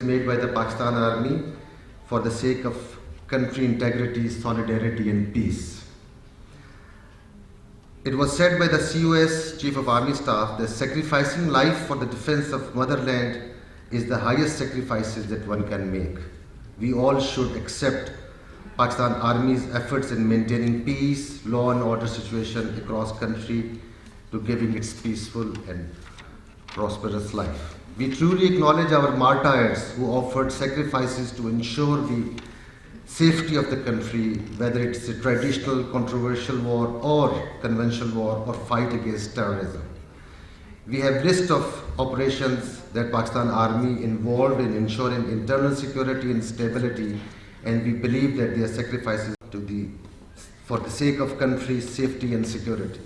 made by the Pakistan Army for the sake of country integrity, solidarity and peace. It was said by the COS, Chief of Army Staff, that sacrificing life for the defense of motherland is the highest sacrifices that one can make. We all should accept Pakistan Army's efforts in maintaining peace, law and order situation across country to giving its peaceful and prosperous life. We truly acknowledge our martyrs who offered sacrifices to ensure the safety of the country, whether it's a traditional controversial war or conventional war or fight against terrorism. We have list of operations that Pakistan Army involved in ensuring internal security and stability, and we believe that their sacrifices for the sake of country's safety and security.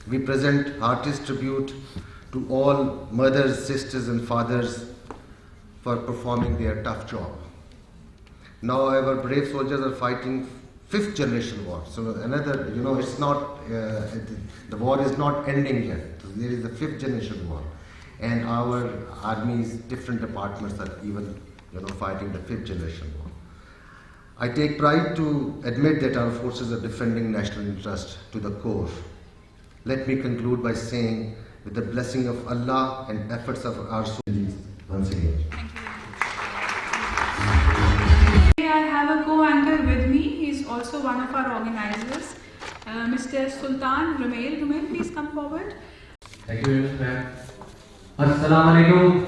We present heartiest tribute to all mothers, sisters and fathers for performing their tough job. Now our brave soldiers are fighting fifth generation war. So another, it's not, the war is not ending yet. There is a fifth generation war. And our army's different departments are even, fighting the fifth generation war. I take pride to admit that our forces are defending national interest to the core. Let me conclude by saying, with the blessing of Allah and efforts of our soldiers, once again. I have a co-anchor with me. He is also one of our organizers, Mr. Sultan Rumail. Rumail, please come forward. Thank you very much, ma'am. Assalamu alaikum.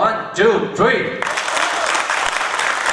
1 2 3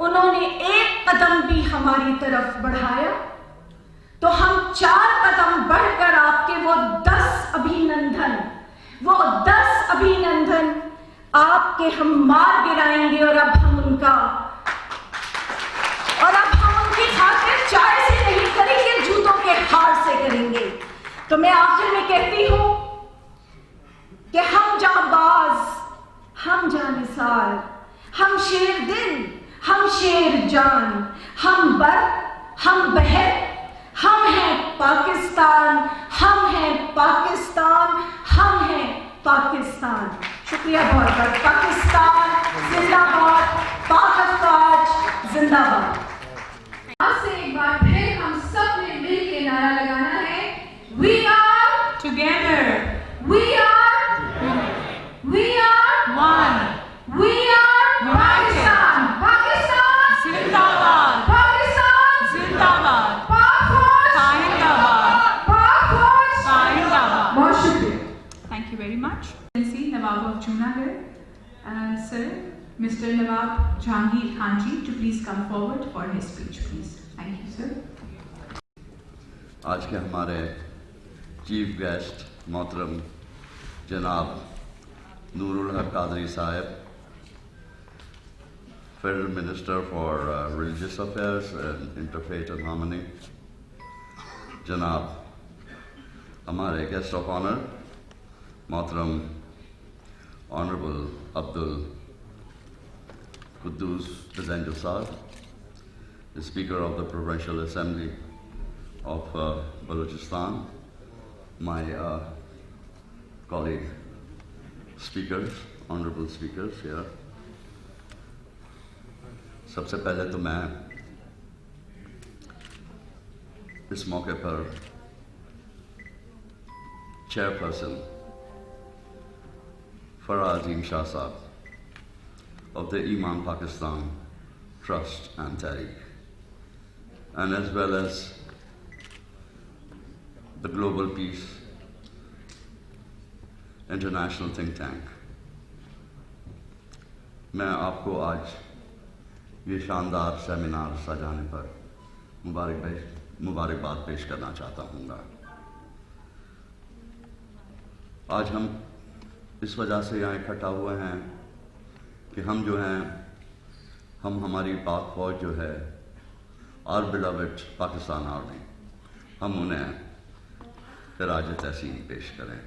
انہوں نے ایک قدم بھی ہماری طرف بڑھایا تو ہم 4 قدم بڑھ کر آپ کے وہ 10 ابھینندن آپ کے ہم مار گرائیں گے، اور اب ہم ان کی خاطر چائے سے نہیں کریں گے، جوتوں کے ہار سے کریں گے۔ تو میں آخر میں کہتی ہوں کہ ہم جانباز، ہم جانثار، ہم شیر دل، ہم شیر جان، ہم بر، ہم بہر، ہم ہیں پاکستان، ہم ہیں پاکستان، ہم ہیں پاکستان۔ شکریہ بہت بہت۔ پاکستان زندہ باد، پاک افواج زندہ باد۔ آج سے ایک بار پھر ہم سب نے مل کے نعرہ لگانا ہے، We are together, we are one, we are Pakistan, Pakistan Zindabad, Pakistan Zindabad, Pak Force Zindabad, Pak Force Zindabad. بہت شکریہ۔ Thank you very much. Excellency Nawab of Junagadh, Sir, Mr. Nawab Jahangir Khan ji, to please come forward for his speech, please. Thank you, sir. آج کے ہمارے chief guest محترم جناب نور الحق قادری صاحب، federal minister for religious affairs and interfaith and harmony, جناب ہمارے guest of honour محترم honourable عبد القدوس بزنجو صاحب، speaker of the provincial assembly of Balochistan, my colleague speakers, honorable speakers here. سب سے پہلے تو میں اس موقع پر چیئرپرسن فرا عظیم شاہ صاحب of the Imam Pakistan Trust and Tehreek, and as well as the Global Peace International Think Tank. میں آپ کو آج یہ شاندار سیمینار سجانے پر مبارکباد پیش کرنا چاہتا ہوں گا۔ آج ہم اس وجہ سے یہاں اکٹھا ہوئے ہیں کہ ہم جو ہیں، ہماری پاک فوج جو ہے، our beloved پاکستان آرمی، ہم انہیں خراج تحسین پیش کریں۔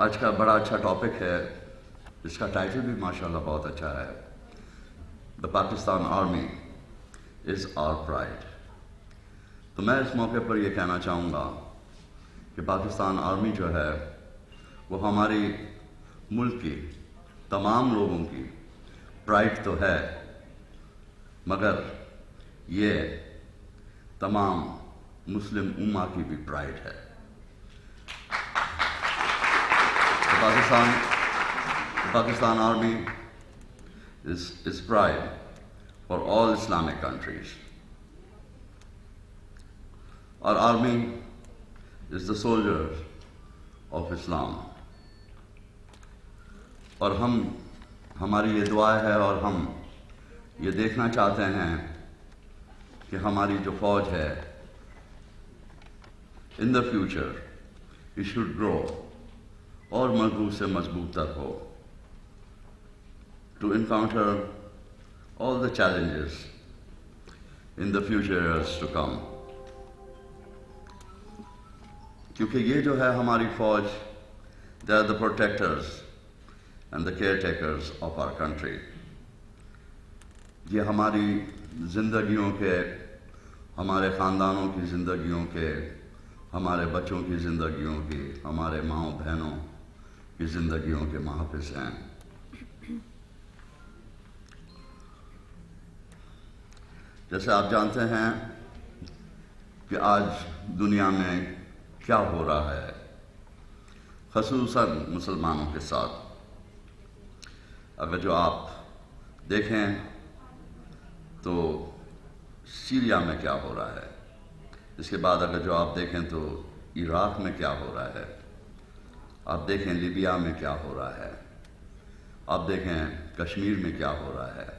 آج کا بڑا اچھا ٹاپک ہے، اس کا ٹائٹل بھی ماشاءاللہ بہت اچھا ہے، The Pakistan Army is our pride۔ تو میں اس موقع پر یہ کہنا چاہوں گا کہ پاکستان آرمی جو ہے وہ ہماری ملک کی تمام لوگوں کی پرائڈ تو ہے، مگر یہ تمام مسلم امہ کی بھی پرائڈ ہے۔ Pakistan army is pride for all Islamic countries. Our army is the soldiers of Islam. اور ہماری یہ دعا ہے اور ہم یہ دیکھنا چاہتے ہیں کہ ہماری جو فوج ہے in the future it should grow اور مضبوط سے مضبوط تر ہو to encounter all the challenges in the future years to come. کیونکہ یہ جو ہے ہماری فوج، they are the protectors and the caretakers of our country. یہ ہماری زندگیوں کے، ہمارے خاندانوں کی زندگیوں کے، ہمارے بچوں کی زندگیوں کی، ہمارے ماؤں بہنوں کی زندگیوں کے محافظ ہیں۔ جیسے آپ جانتے ہیں کہ آج دنیا میں کیا ہو رہا ہے، خصوصاً مسلمانوں کے ساتھ۔ اگر جو آپ دیکھیں تو سیریا میں کیا ہو رہا ہے، اس کے بعد اگر جو آپ دیکھیں تو عراق میں کیا ہو رہا ہے، آپ دیکھیں لیبیا میں کیا ہو رہا ہے، آپ دیکھیں کشمیر میں کیا ہو رہا ہے،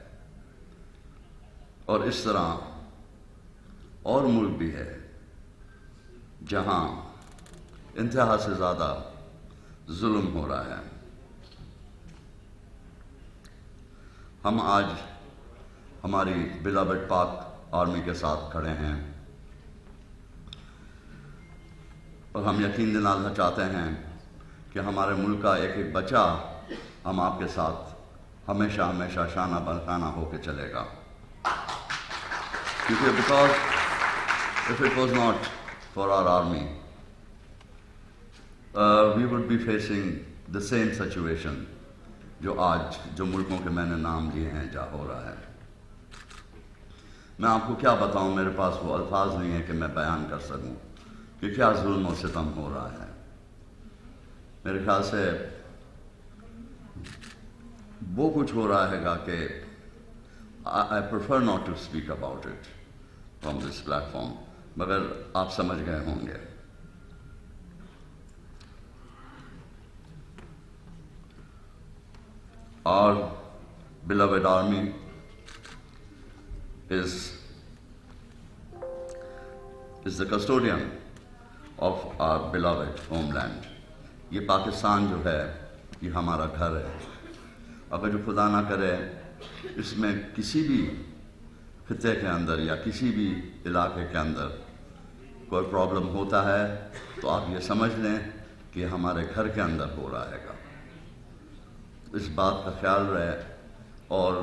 اور اس طرح اور ملک بھی ہے جہاں انتہا سے زیادہ ظلم ہو رہا ہے۔ ہم آج ہماری بلاوڈ پاک آرمی کے ساتھ کھڑے ہیں، اور ہم یقین دلانا چاہتے ہیں کہ ہمارے ملک کا ایک ایک بچہ ہم آپ کے ساتھ ہمیشہ ہمیشہ شانہ بشانہ ہو کے چلے گا، کیونکہ because if it was not for our army, we would be facing the same situation جو ملکوں کے میں نے نام لیے ہیں جہاں ہو رہا ہے۔ میں آپ کو کیا بتاؤں، میرے پاس وہ الفاظ نہیں ہیں کہ میں بیان کر سکوں کہ کیا ظلم و ستم ہو رہا ہے۔ میرے خیال سے وہ کچھ ہو رہا ہے گا کہ I prefer not to speak about it from this platform، مگر آپ سمجھ گئے ہوں گے۔ Our beloved army is the custodian of our beloved homeland۔ یہ پاکستان جو ہے یہ ہمارا گھر ہے۔ اگر جو خدا نہ کرے اس میں کسی بھی خطے کے اندر یا کسی بھی علاقے کے اندر کوئی پرابلم ہوتا ہے تو آپ یہ سمجھ لیں کہ ہمارے گھر کے اندر ہو رہا ہے گا۔ اس بات کا خیال رہے، اور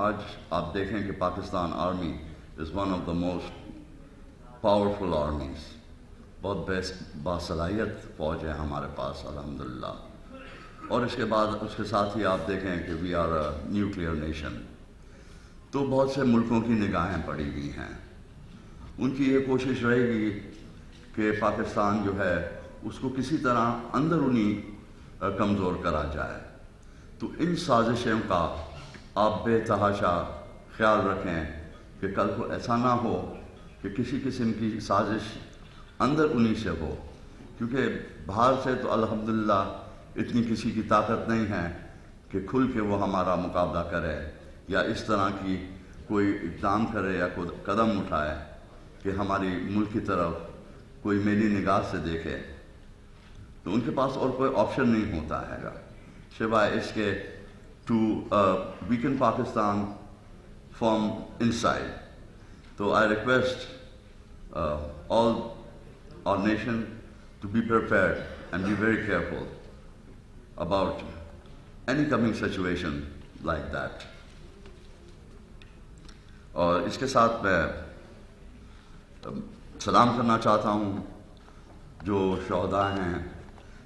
آج آپ دیکھیں کہ Pakistan army is one of the most powerful armies, بہت باصلاحیت فوج ہے ہمارے پاس الحمدللہ۔ اور اس کے ساتھ ہی آپ دیکھیں کہ we are a nuclear nation, تو بہت سے ملکوں کی نگاہیں پڑی ہوئی ہیں۔ ان کی یہ کوشش رہے گی کہ پاکستان جو ہے اس کو کسی طرح اندرونی کمزور کرا جائے۔ تو ان سازشوں کا آپ بے تحاشا خیال رکھیں کہ کل کو ایسا نہ ہو کہ کسی قسم کی سازش اندر انہی سے ہو، کیونکہ باہر سے تو الحمدللہ اتنی کسی کی طاقت نہیں ہے کہ کھل کے وہ ہمارا مقابلہ کرے یا اس طرح کی کوئی اقدام کرے یا کوئی قدم اٹھائے کہ ہماری ملک کی طرف کوئی میلی نگاہ سے دیکھے۔ تو ان کے پاس اور کوئی آپشن نہیں ہوتا ہے گا سوائے اس کے ٹو ویکن پاکستان فرام انسائڈ۔ تو I request all our nation to be prepared and be very careful about any coming situation like that۔ اور اس کے ساتھ میں سلام کرنا چاہتا ہوں جو شہداء ہیں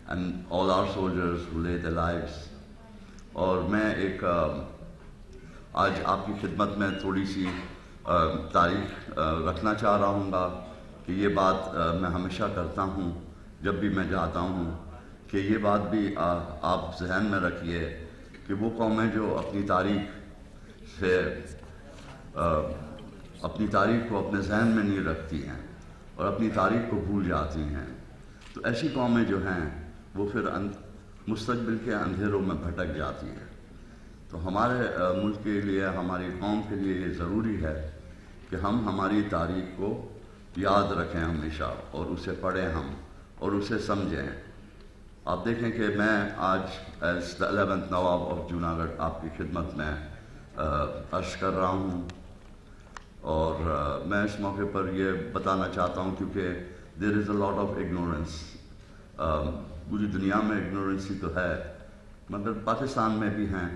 and all our soldiers who lay their lives۔ اور میں ایک آج آپ کی خدمت میں تھوڑی سی تاریخ رکھنا چاہ رہا ہوں گا کہ یہ بات میں ہمیشہ کرتا ہوں جب بھی میں جاتا ہوں، کہ یہ بات بھی آپ ذہن میں رکھیے کہ وہ قومیں جو اپنی تاریخ کو اپنے ذہن میں نہیں رکھتی ہیں اور اپنی تاریخ کو بھول جاتی ہیں، تو ایسی قومیں جو ہیں وہ پھر مستقبل کے اندھیروں میں بھٹک جاتی ہیں۔ تو ہمارے ملک کے لیے، ہماری قوم کے لیے یہ ضروری ہے کہ ہم ہماری تاریخ کو یاد رکھیں ہمیشہ، اور اسے پڑھیں ہم اور اسے سمجھیں۔ آپ دیکھیں کہ میں آج as the 11th Nawab of Junagadh آپ کی خدمت میں عرض کر رہا ہوں، اور میں اس موقع پر یہ بتانا چاہتا ہوں کیونکہ دیر از اے لاٹ آف اگنورنس، پوری دنیا میں اگنورنس ہی تو ہے مگر پاکستان میں بھی ہیں۔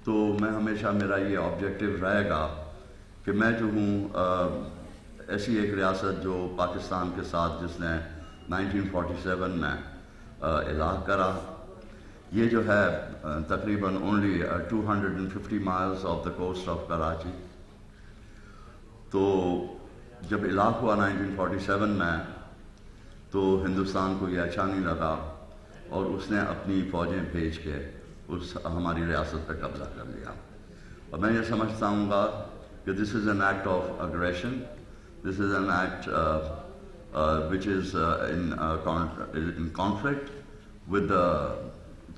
تو میں ہمیشہ میرا یہ آبجیکٹو رہے گا کہ میں جو ہوں ایسی ایک ریاست جو پاکستان کے ساتھ جس نے 1947 میں الحاق کرا، یہ جو ہے تقریباً only 250 miles of the coast of Karachi. تو جب الحاق ہوا 1947 میں تو ہندوستان کو یہ اچھا نہیں لگا اور اس نے اپنی فوجیں بھیج کے ہماری ریاست پہ قبضہ کر لیا۔ اور میں یہ سمجھتا ہوں گا کہ this is an act of aggression, this is an act which is in conflict with the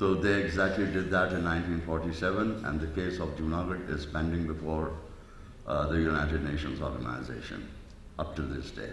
So they exactly did that in 1947, and the case of Junagadh is pending before the United Nations Organization up to this day.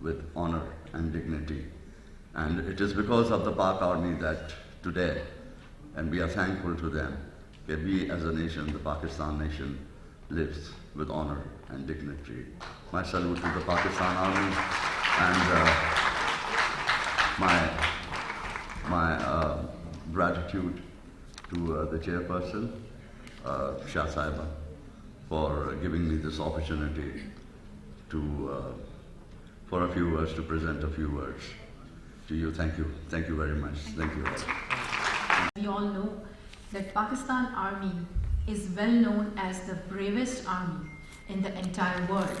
with honor and dignity. And it is because of the Pak Army that today, and we are thankful to them, that we as a nation, the Pakistan nation, lives with honor and dignity. My salute to the Pakistan Army, and my gratitude to the chairperson, Shah Saiba, for giving me this opportunity to, for a few words, to present a few words to you. Thank you. Thank you very much. Thank you all. We all know that Pakistan Army is well known as the bravest army in the entire world.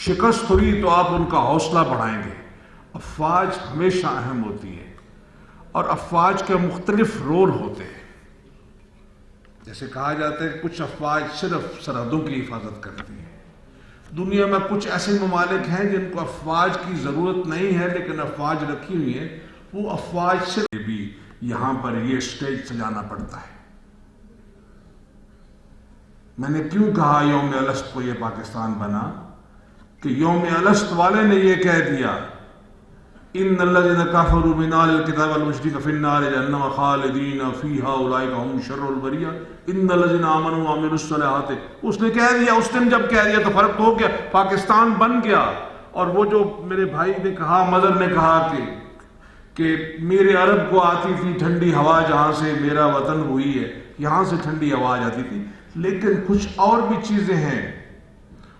شکست ہوئی تو آپ ان کا حوصلہ بڑھائیں گے. افواج ہمیشہ اہم ہوتی ہے اور افواج کے مختلف رول ہوتے ہیں. جیسے کہا جاتا ہے کہ کچھ افواج صرف سرحدوں کی حفاظت کرتی ہیں. دنیا میں کچھ ایسے ممالک ہیں جن کو افواج کی ضرورت نہیں ہے لیکن افواج رکھی ہوئی ہیں. وہ افواج صرف بھی یہاں پر یہ اسٹیج سجانا پڑتا ہے. میں نے کیوں کہا یوم الست کو یہ پاکستان بنا کہ یوم الست والے نے یہ کہہ دیا ان الذين كفروا من اهل الكتاب والمشركين في النار جهنم خالدين فيها اولئك هم شر البريه ان الذين امنوا وعملوا الصالحات. اس نے کہہ دیا, اس نے جب کہہ دیا تو فرق ہو گیا, پاکستان بن گیا. اور وہ جو میرے بھائی نے کہا, مدر نے کہا کہ میرے عرب کو آتی تھی ٹھنڈی ہوا جہاں سے میرا وطن ہوئی ہے, یہاں سے ٹھنڈی ہوا جاتی تھی. لیکن کچھ اور بھی چیزیں ہیں.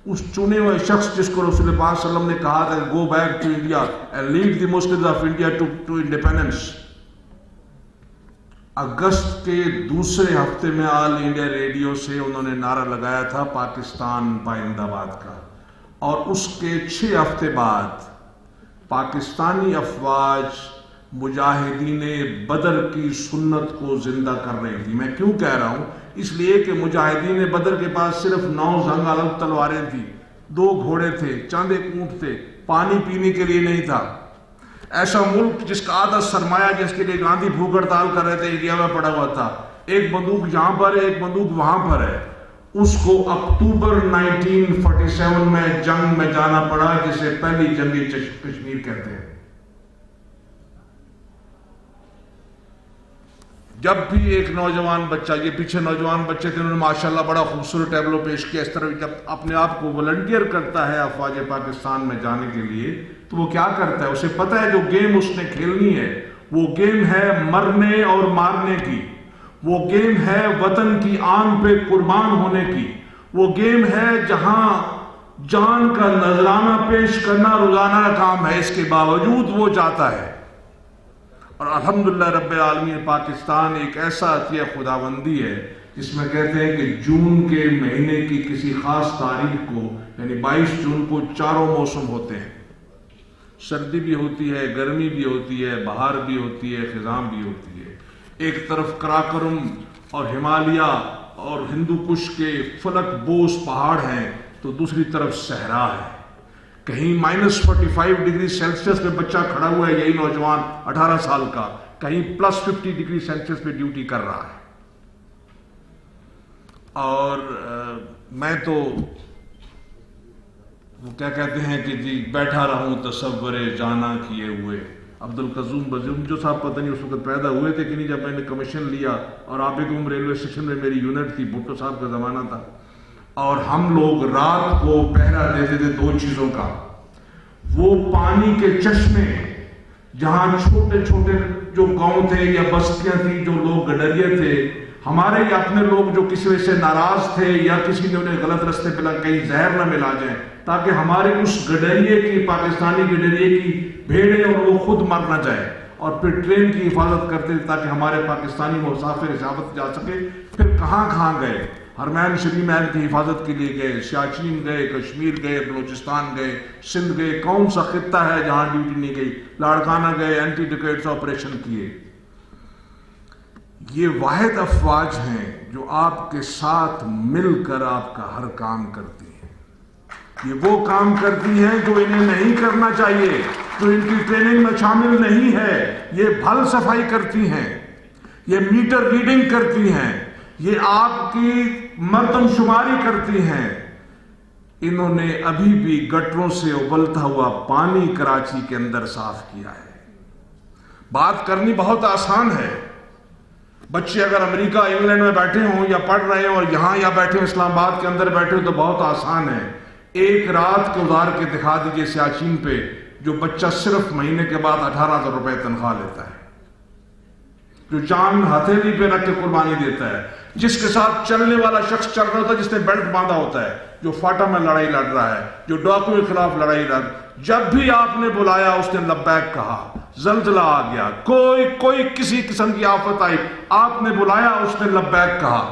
اس چنے ہوئے شخص جس کو رسول پاک صلی اللہ علیہ وسلم نے کہا تھا go back to India and lead the Muslims of India to independence. اگست کے دوسرے ہفتے میں آل انڈیا ریڈیو سے انہوں نے نعرہ لگایا تھا پاکستان پائندہ باد کا, اور اس کے 6 ہفتے بعد پاکستانی افواج مجاہدین بدر کی سنت کو زندہ کر رہی تھی. میں کیوں کہہ رہا ہوں؟ اس لیے کہ مجاہدین بدر کے پاس صرف 9 زنگ علم تلواریں تھیں, 2 گھوڑے تھے, چند ایک اونٹ تھے, پانی پینے کے لیے نہیں تھا. ایسا ملک جس کا آدھا سرمایہ جس کے لیے گاندھی بھوک ہڑتال کر رہے تھے انڈیا میں پڑا ہوا تھا, ایک بندوق یہاں پر ہے, ایک بندوق وہاں پر ہے. اس کو اکتوبر 1947 میں جنگ میں جانا پڑا جسے پہلی جنگی کشمیر کہتے ہیں. جب بھی ایک نوجوان بچہ, یہ پیچھے نوجوان بچے تھے, انہوں نے ماشاءاللہ بڑا خوبصورت ٹیبلو پیش کیا. اس طرح جب اپنے آپ کو والنٹیئر کرتا ہے افواج پاکستان میں جانے کے لیے تو وہ کیا کرتا ہے؟ اسے پتہ ہے جو گیم اس نے کھیلنی ہے وہ گیم ہے مرنے اور مارنے کی, وہ گیم ہے وطن کی آن پہ قربان ہونے کی, وہ گیم ہے جہاں جان کا نذرانہ پیش کرنا روزانہ کا کام ہے. اس کے باوجود وہ جاتا ہے. اور الحمدللہ رب العالمین پاکستان ایک ایسا عطیہ خداوندی ہے جس میں کہتے ہیں کہ جون کے مہینے کی کسی خاص تاریخ کو یعنی 22 جون کو 4 موسم ہوتے ہیں. سردی بھی ہوتی ہے, گرمی بھی ہوتی ہے, بہار بھی ہوتی ہے, خزاں بھی ہوتی ہے. ایک طرف کراکرم اور ہمالیہ اور ہندو کش کے فلک بوس پہاڑ ہیں تو دوسری طرف صحرا ہے. کہیں -45 ڈگری سیلسیس میں بچہ کھڑا ہوا ہے, یہی نوجوان 18 سال کا, کہیں +50 ڈگری سیلسیس پہ ڈیوٹی کر رہا ہے. اور میں تو وہ کیا کہتے ہیں کہ جی بیٹھا رہوں تصور جانا کیے ہوئے. عبدالقیوم بزم صاحب پتہ نہیں اس وقت پیدا ہوئے تھے کہ نہیں جب میں نے کمیشن لیا, اور آبگم ریلوے اسٹیشن میں میری یونٹ تھی, بھٹو صاحب کا زمانہ تھا, اور ہم لوگ رات کو پہرا دیتے تھے 2 چیزوں کا. وہ پانی کے چشمے جہاں چھوٹے چھوٹے جو گاؤں تھے یا بستیاں تھیں, جو لوگ گڈریے تھے ہمارے یا اپنے لوگ جو کسی وجہ سے ناراض تھے یا کسی نے انہیں غلط رستے پہ لگ کہیں زہر نہ ملا جائیں, تاکہ ہمارے اس گڈریے کی, پاکستانی گڈریے کی بھیڑیں اور وہ خود مر نہ جائے, اور پھر ٹرین کی حفاظت کرتے تھے تاکہ ہمارے پاکستانی مسافر حفاظت جا سکے. پھر کہاں کہاں گئے, حرمین شریف محل کی حفاظت کے لیے گئے, سیاچین گئے, کشمیر گئے, بلوچستان گئے, سندھ گئے. کون سا خطہ ہے جہاں ڈیوٹی نہیں گئی؟ لاڑکانہ گئے, اینٹی ڈکیٹس آپریشن کیے. یہ واحد افواج ہیں جو آپ کے ساتھ مل کر آپ کا ہر کام کرتی ہیں. یہ وہ کام کرتی ہیں جو انہیں نہیں کرنا چاہیے, جو ان کی ٹریننگ میں شامل نہیں ہے. یہ بھل صفائی کرتی ہیں, یہ میٹر ریڈنگ کرتی ہیں, یہ آپ کی مردم شماری کرتی ہیں. انہوں نے ابھی بھی گٹروں سے ابلتا ہوا پانی کراچی کے اندر صاف کیا ہے. بات کرنی بہت آسان ہے. بچے اگر امریکہ انگلینڈ میں بیٹھے ہوں یا پڑھ رہے ہوں اور یہاں یا بیٹھے ہوں اسلام آباد کے اندر بیٹھے ہوں تو بہت آسان ہے. ایک رات کو گزار کے دکھا دیجئے سیاچین پہ جو بچہ صرف مہینے کے بعد 18,000 روپے تنخواہ لیتا ہے, جو جان ہتھیلی پہ رکھ کے قربانی دیتا ہے, جس کے ساتھ چلنے والا شخص چل رہا ہوتا ہے جس نے بیلٹ باندھا ہوتا ہے, جو فاٹا میں لڑائی لڑ رہا ہے, جو ڈاکو کے خلاف لڑائی لڑ. جب بھی آپ نے بلایا اس نے لبیک کہا. زلزلہ آ گیا, کوئی کسی قسم کی آفت آئی, آپ نے بلایا اس نے لبیک کہا.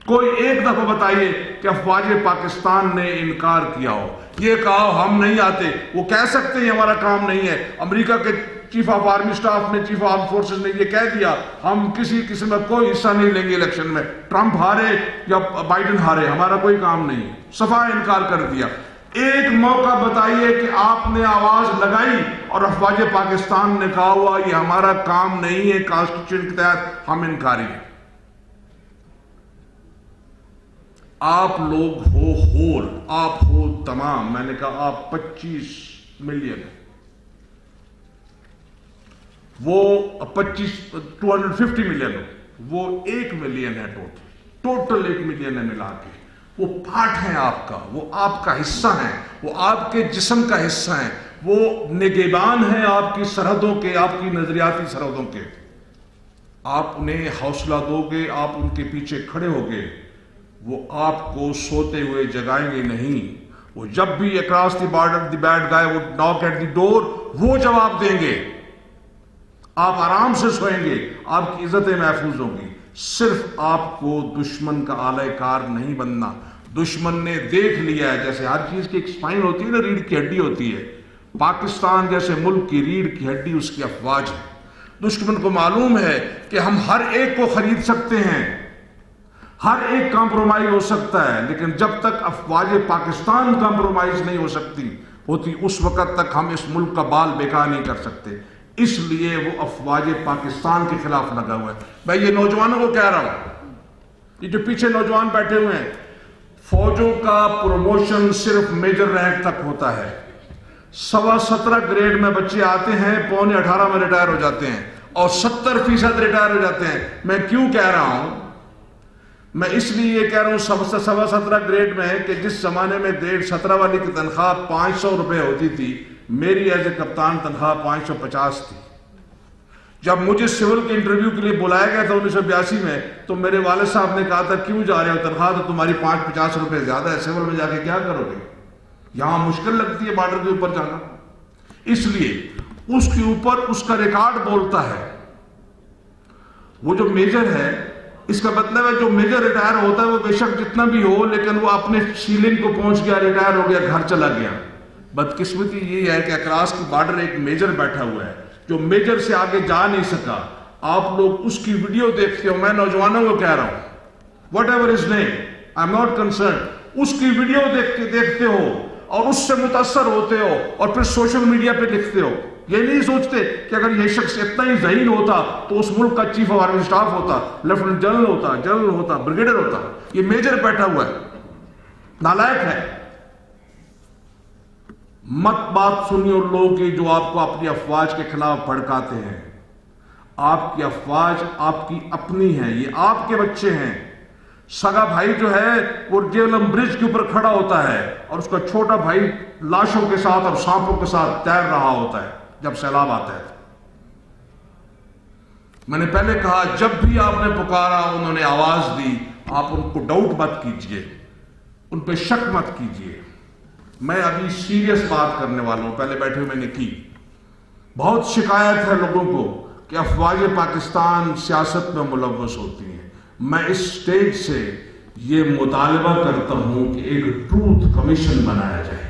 کوئی ایک دفعہ بتائیے کہ افواج پاکستان نے انکار کیا ہو، یہ کہا ہو ہم نہیں آتے. وہ کہہ سکتے ہیں ہمارا کام نہیں ہے. امریکہ کے چیف آف آرمی سٹاف نے، چیف آف آرم فورسز نے یہ کہہ دیا ہم کسی قسم میں کوئی حصہ نہیں لیں گے الیکشن میں، ٹرمپ ہارے یا بائیڈن ہارے، ہمارا کوئی کام نہیں ہے. صفا انکار کر دیا. ایک موقع بتائیے کہ آپ نے آواز لگائی اور افواج پاکستان نے کہا ہوا یہ ہمارا کام نہیں ہے، کانسٹیٹیوشن کے تحت ہم انکاری ہیں. آپ لوگ ہو ہول، آپ ہو تمام، میں نے کہا آپ 25 ملین، وہ 250 ملین ہو، وہ 1 ملین ہے ٹوٹل 1 ملین ہے ملا کے. وہ پارٹ ہیں آپ کا، وہ آپ کا حصہ ہیں، وہ آپ کے جسم کا حصہ ہیں، وہ نگہبان ہیں آپ کی سرحدوں کے، آپ کی نظریاتی سرحدوں کے. آپ انہیں حوصلہ دو گے، آپ ان کے پیچھے کھڑے ہوگے، وہ آپ کو سوتے ہوئے جگائیں گے نہیں. وہ جب بھی across the border the bad guy وہ ناک ایٹ دی ڈور، وہ جواب دیں گے. آپ آرام سے سوئیں گے، آپ کی عزتیں محفوظ ہوں گی. صرف آپ کو دشمن کا آلہ کار نہیں بننا. دشمن نے دیکھ لیا ہے، جیسے ہر چیز کی ایک سپائن ہوتی ہے نا، ریڑھ کی ہڈی ہوتی ہے. پاکستان جیسے ملک کی ریڑھ کی ہڈی اس کی افواج ہے. دشمن کو معلوم ہے کہ ہم ہر ایک کو خرید سکتے ہیں، ہر ایک کمپرومائز ہو سکتا ہے، لیکن جب تک افواج پاکستان کمپرومائز نہیں ہو سکتی ہوتی اس وقت تک ہم اس ملک کا بال بیکار نہیں کر سکتے. اس لیے وہ افواج پاکستان کے خلاف لگا ہوا ہے. میں یہ نوجوانوں کو کہہ رہا ہوں، یہ جو پیچھے نوجوان بیٹھے ہوئے ہیں، فوجوں کا پروموشن صرف میجر رینک تک ہوتا ہے. 17.25 گریڈ میں بچے آتے ہیں، 17.25 میں ریٹائر ہو جاتے ہیں، اور 70% ریٹائر ہو جاتے ہیں. میں کیوں کہہ رہا ہوں؟ میں اس لیے یہ کہہ رہا ہوں 17.25 گریڈ میں کہ جس زمانے میں گریڈ 17 والی کی تنخواہ 500 روپے ہوتی تھی، میری ایز اے کپتان تنخواہ 550 تھی. جب مجھے سول کے انٹرویو کے لیے بلایا گیا تھا 1982 میں، تو میرے والد صاحب نے کہا تھا کیوں جا رہے ہو، تنخواہ تو تمہاری 550 روپے زیادہ ہے، سول میں جا کے کیا کرو گے، یہاں مشکل لگتی ہے بارڈر کے اوپر جانا. اس لیے اس کے اوپر اس کا ریکارڈ بولتا ہے. وہ جو میجر ہے، اس کا مطلب ہے جو میجر ریٹائر ہوتا ہے وہ بے شک جتنا بھی ہو، لیکن وہ اپنے سیلنگ کو پہنچ گیا، ریٹائر ہو گیا، گھر چلا گیا. بدقسمتی یہ ہے کہ اکراس کی بارڈر ایک میجر بیٹھا ہوا ہے جو میجر سے آگے جا نہیں سکا. آپ لوگ اس کی ویڈیو دیکھتے ہو، میں نوجوانوں کو کہہ رہا ہوں، whatever is name, I am not concerned, اس کی ویڈیو دیکھتے ہو اور اس سے متاثر ہوتے ہو اور پھر سوشل میڈیا پہ لکھتے ہو. یہ نہیں سوچتے کہ اگر یہ شخص اتنا ہی ذہین ہوتا تو اس ملک کا چیف آف آرمی سٹاف ہوتا، لیفٹیننٹ جنرل ہوتا، جنرل ہوتا، بریگیڈیئر ہوتا. یہ میجر بیٹھا ہوا ہے، نالائق ہے. مت بات سنیے ان لوگوں کی جو آپ کو اپنی افواج کے خلاف بھڑکاتے ہیں. آپ کی افواج آپ کی اپنی ہے، یہ آپ کے بچے ہیں. سگا بھائی جو ہے وہ جیلم برج کے اوپر کھڑا ہوتا ہے اور اس کا چھوٹا بھائی لاشوں کے ساتھ اور سانپوں کے ساتھ تیر رہا ہوتا ہے جب سیلاب آتا ہے. میں نے پہلے کہا جب بھی آپ نے پکارا، انہوں نے آواز دی، آپ ان کو ڈاؤٹ مت کیجئے، ان پہ شک مت کیجئے. میں ابھی سیریس بات کرنے والا ہوں، پہلے بیٹھے میں نے کی. بہت شکایت ہے لوگوں کو کہ افواج پاکستان سیاست میں ملوث ہوتی ہیں. میں اس سٹیج سے یہ مطالبہ کرتا ہوں کہ ایک ٹروتھ کمیشن بنایا جائے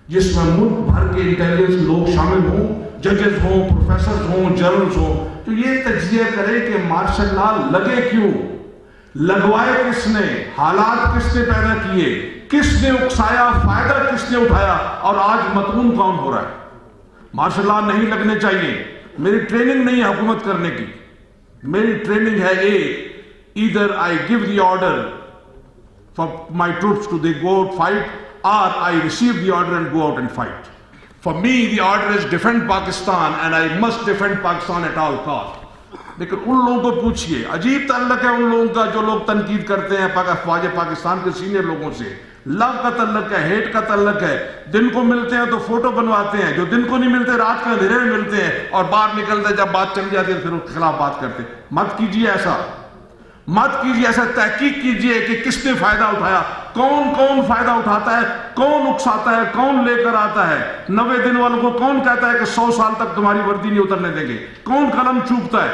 جس میں ملک بھر کے انٹیلیجنس لوگ شامل ہوں، ججز ہوں، پروفیسرز ہوں، جرنلز ہوں، تو یہ تجزیہ کرے کہ مارشل لا لگے کیوں، لگوائے کس نے، حالات کس نے پیدا کیے، کس نے اکسایا، فائدہ کس نے اٹھایا، اور آج مطعون کون ہو رہا ہے. مارشل لا نہیں لگنے چاہیے. میری ٹریننگ نہیں ہے حکومت کرنے کی، میری ٹریننگ ہے either I give the order for my troops to they go out fight, or I receive the order and go out and fight. For me the order is defend Pakistan and I must defend Pakistan at all cost. لیکن ان لوگوں کو پوچھئے، عجیب تعلق ہے ان لوگوں کا جو لوگ تنقید کرتے ہیں افواج پاکستان کے سینئر لوگوں سے. لو کا تعلق ہے، ہیٹ کا تعلق ہے. دن کو ملتے ہیں تو فوٹو بنواتے ہیں، جو دن کو نہیں ملتے رات کے اندھیرے میں ملتے ہیں، اور باہر نکلتے جب بات چل جاتی ہے پھر ان کے خلاف بات کرتے. مت کیجیے ایسا، مت کیجیے ایسا. تحقیق کیجیے کہ کس نے فائدہ اٹھایا، کون فائدہ اٹھاتا ہے، کون اکساتا ہے، کون لے کر آتا ہے. 90 دن والوں کو کون کہتا ہے کہ 100 سال تک تمہاری وردی نہیں اترنے دیں گے، کون قلم چوبتا ہے.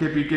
KPK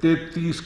33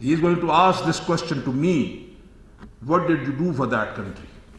He is going to ask this question to me. What did you do for that country?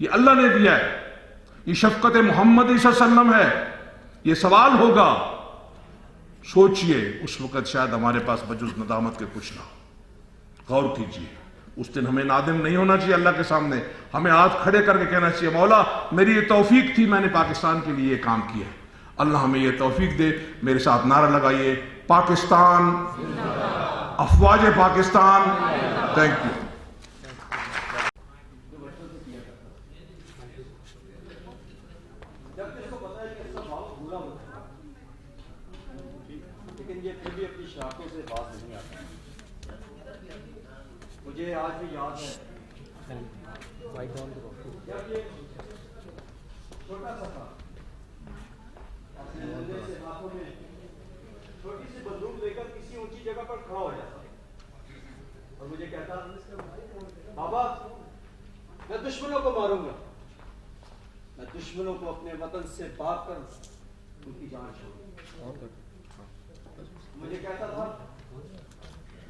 یہ اللہ نے دیا ہے، یہ شفقت محمد صلی اللہ علیہ وسلم ہے. یہ سوال ہوگا، سوچئے اس وقت شاید ہمارے پاس بجز ندامت کے کچھ نہ ہو. غور کیجئے، اس دن ہمیں نادم نہیں ہونا چاہیے اللہ کے سامنے. ہمیں ہاتھ کھڑے کر کے کہنا چاہیے مولا میری یہ توفیق تھی، میں نے پاکستان کے لیے یہ کام کیا. اللہ ہمیں یہ توفیق دے. میرے ساتھ نعرہ لگائیے، پاکستان، افواج پاکستان. Thank you. لیکن یہ پھر بھی اپنی شراکتوں سے باز نہیں آتا. مجھے آج بھی یاد ہے جب یہ چھوٹا سا تھا، اپنے ننھے سے ہاتھوں میں چھوٹی سی بندوق لے کر کسی اونچی جگہ پر کھڑا ہو جاتا اور مجھے کہتا بابا میں دشمنوں کو ماروں گا، میں دشمنوں کو اپنے وطن سے بھاگ کر ان کی جان چھوڑوں گا. مجھے کہتا تھا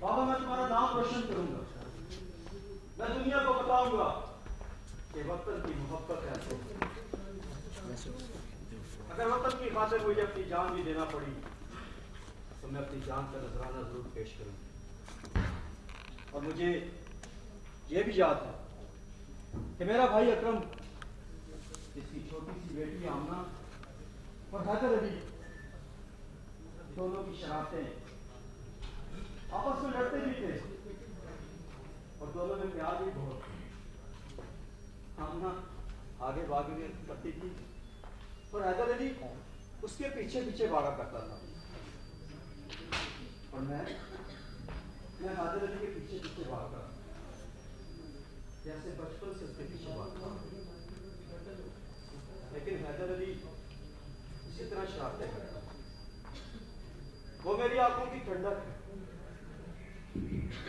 بابا میں تمہارا نام روشن کروں گا، میں دنیا کو بتاؤں گا کہ وطن کی محبت ہے. اگر وطن کی خاطر مجھے اپنی جان بھی دینا پڑی تو میں اپنی جان کا نذرانہ ضرور پیش کروں گا. اور مجھے یہ بھی یاد ہے کہ میرا بھائی اکرم، جس کی چھوٹی سی بیٹی آمنہ اور حیدر علی، دونوں کی شرارتیں آپس میں لڑتے بھی تھے اور دونوں میں پیار بھی بہت. آمنہ آگے بھاگنے کرتی تھی اور حیدر علی اس کے پیچھے پیچھے بھاگا کرتا تھا. اور میں حیدر علی کے پیچھے پیچھے بھاگا جیسے بچپن سے اس کے پیچھے بھاگتا. لیکن حیدر علی اسی طرح شرارتیں کرتا. وہ میری آنکھوں کی ٹھنڈک ہے،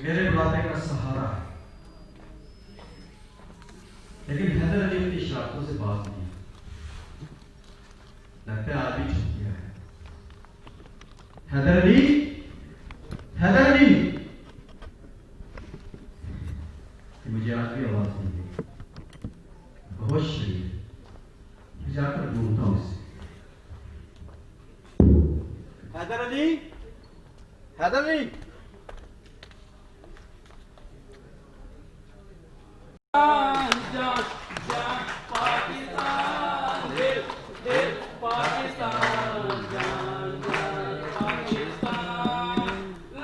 میرے بلانے کا سہارا ہے. لیکن حیدر علی اپنی شرارتوں سے باز نہیں ہے. لگتا ہے آدمی چھپ گیا ہے. حیدر علی، حیدر علی، مجھے آج بھی آواز نہیں ہے. بہت شریف میں جا کر ڈھونڈتا ہوں اسے. حیدر علی، حیدر علی.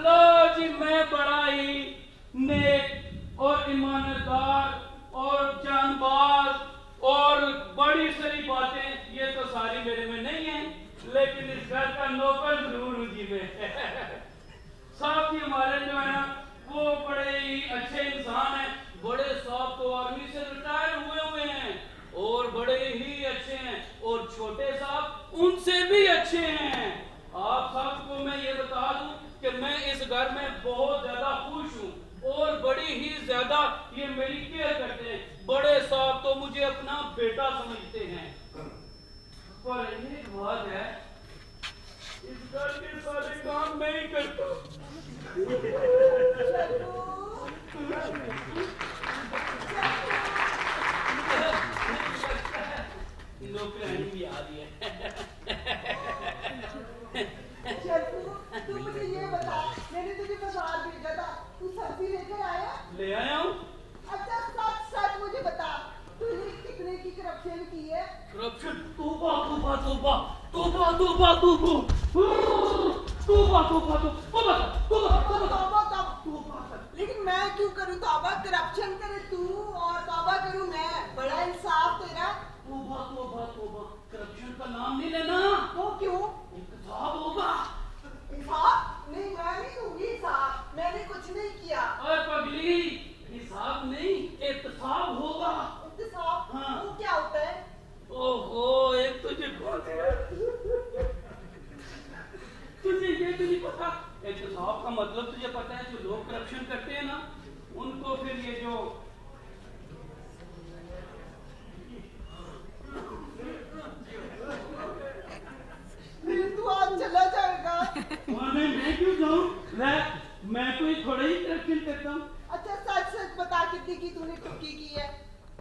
لو جی میں بڑا ہی نیک اور ایماندار اور جان باز اور بڑی ساری باتیں یہ تو ساری میرے میں نہیں ہیں، لیکن اس گھر کا نوکر ضرور ہوں جی میں. صاحب جی ہمارے جو ہے نا وہ بڑے ہی اچھے انسان ہیں. بڑے صاحب تو آرمی سے ریٹائر ہوئے ہیں اور بڑے ہی اچھے ہیں، اور چھوٹے صاحب ان سے بھی اچھے ہیں. آپ صاحب کو میں یہ بتا دوں کہ میں اس گھر میں بہت زیادہ خوش ہوں اور بڑی ہی زیادہ یہ میری کیئر کرتے ہیں. بڑے صاحب تو مجھے اپنا بیٹا سمجھتے ہیں. پر ایک بات ہے، اس گھر کے سارے کام میں ہی کرتا ہوں. نوکرانی بھی آ رہی ہے. تو مجھے یہ بتا، میں نے تجھے بازار بھیجا تھا، تو سبزی لے کر آیا؟ لے آیا ہوں. اچھا سچ سچ مجھے بتا، تو نے کتنے کی کرپشن کی ہے؟ کرپشن؟ توبہ توبہ توبہ توبہ توبہ توبہ توبہ توبہ توبہ. لیکن میں کیوں کروں توبہ؟ کرپشن کرے تو اور توبہ کروں میں. بڑا انصاف تیرا. توبہ توبہ توبہ. کرپشن کا نام نہیں لینا. وہ کیوں؟ انتخاب ہوگا. انصاف نہیں، میں نہیں دوں گی انصاف، میں نے کچھ نہیں کیا. اے پگلی، حساب نہیں احتساب ہوگا. انتصاب؟ ہاں. وہ کیا ہوتا ہے؟ اوہو، ایک تجھے بات ہے، تجھے یہ بھی نہیں پتا. احتساب کا مطلب تجھے پتا ہے؟ جو لوگ کرپشن کرتے ہیں نا ان کو پھر یہ جو تو آج چلا جائے گا. میں کیوں جاؤں؟ میں کوئی تھوڑا ہی کرپشن کرتا ہوں. اچھا سچ سچ بتا، کتنی کی تو نے ٹکی کی ہے؟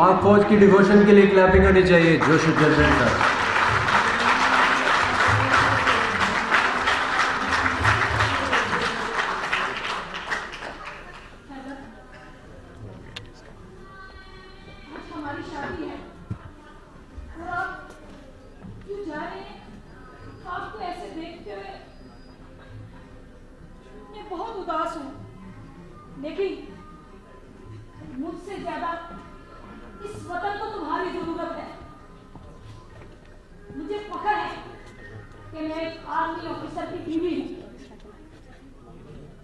اور فوج کی ڈیووشن کے لیے کلیپنگ ہونی چاہیے. جوش جذبے کا. ہماری شادی ہے اور آپ کیوں جا رہے ہیں؟ آپ کو ایسے دیکھتے ہوئے میں بہت اداس ہوں، لیکن مجھ سے زیادہ اس وطن کو تمہاری ضرورت ہے. مجھے فخر ہے کہ میں ایک آرمی آفیسر کی بیوی ہوں.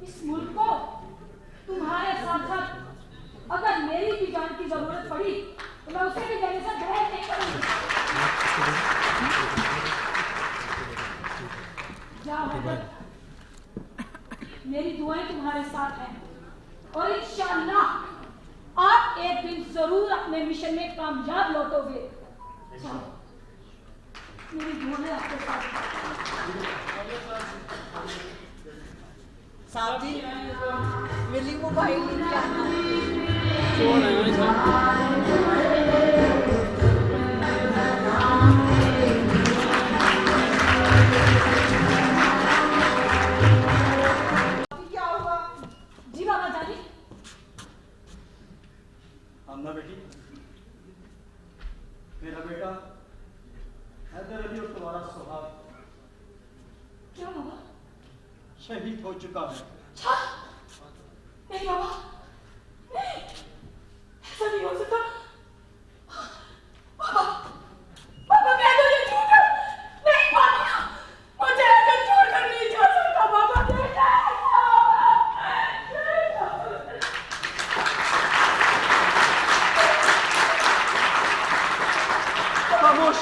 اس ملک کو تمہارے ساتھ ساتھ اگر میری بھی جان کی ضرورت پڑی تو میں اسے بھی دینے سے گریز نہیں کروں گی. جاؤ حضرت، میری دعائیں تمہارے ساتھ ہیں اور انشاءاللہ آپ ایک دن ضرور اپنے مشن میں کامیاب لوٹو گے. جاؤ، میری دعائیں آپ کے ساتھ ہیں. صاحب جی ملی موبائل لے کے آنا. کیا ہوا؟ جی بابا جانی. آمنہ بیٹی، میرا بیٹا حیدر علی اور تمہارا سہاگ کیا بابا؟ شہید ہو چکا ہے. نہیں بابا، نہیں، ایسا نہیں ہو سکتا. بابا، بابا کہہ دو یہ جھوٹ ہے. نہیں بابا، مجھے ایسا چھوڑ کر نہیں جا سکتا. بابا بیٹا خاموش.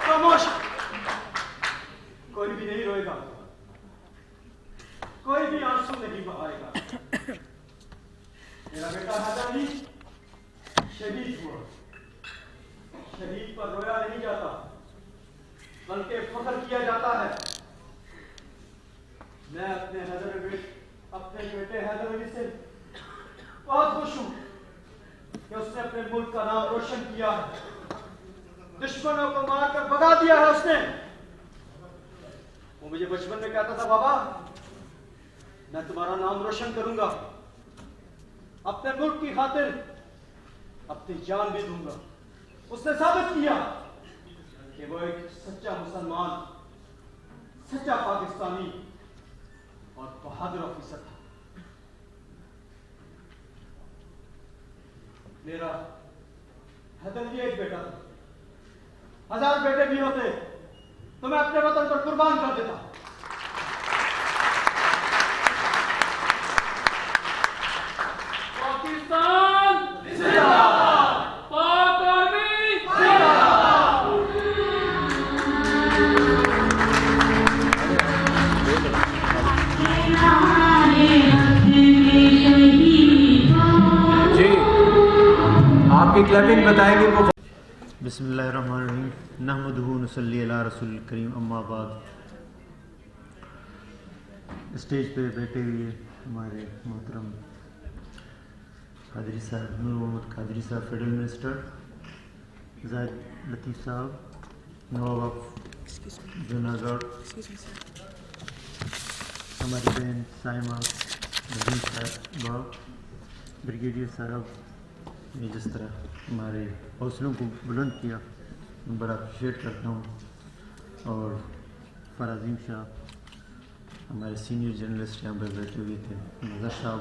خاموش. کوئی بھی نہیں روئے گا، کوئی بھی آنسو نہیں بہائے گا. میرا بیٹا حیدر علی شہید ہوا. شہید پر رویا نہیں جاتا بلکہ فخر کیا جاتا ہے. میں اپنے بیٹے حیدر علی سے بہت خوش ہوں کہ اس نے اپنے ملک کا نام روشن کیا ہے. دشمنوں کو مار کر بھگا دیا ہے اس نے. وہ مجھے بچپن میں کہتا تھا بابا میں تمہارا نام روشن کروں گا، اپنے ملک کی خاطر اپنی جان بھی دوں گا. اس نے ثابت کیا کہ وہ ایک سچا مسلمان، سچا پاکستانی اور بہادر آفیسر تھا. میرا حیدر علی ایک بیٹا تھا. 1000 بیٹے بھی ہوتے تو میں اپنے وطن پر قربان کر دیتا. پاکستان زندہ باد. پاک آرمی زندہ باد. جی آپ کی کلیپنگ بتائیں گے وہ. بسم اللہ الرحمن الرحیم. نحمدہ و نصلی علی رسول الکریم. اما بعد. اسٹیج پہ بیٹھے ہوئے ہمارے محترم قادری صاحب، نور محمد قادری صاحب فیڈرل منسٹر، زاہد لطیف صاحب نواب آف جوناگڑھ، ہماری بہن سائمہ نظیم صاحب، بریگیڈیئر صاحب نے جس طرح ہمارے حوصلوں کو بلند کیا میں بڑا اپریشیٹ کرتا ہوں. اور فرازیم شاہ ہمارے سینئر جرنلسٹ یہاں پہ بیٹھے ہوئے تھے. نظر صاحب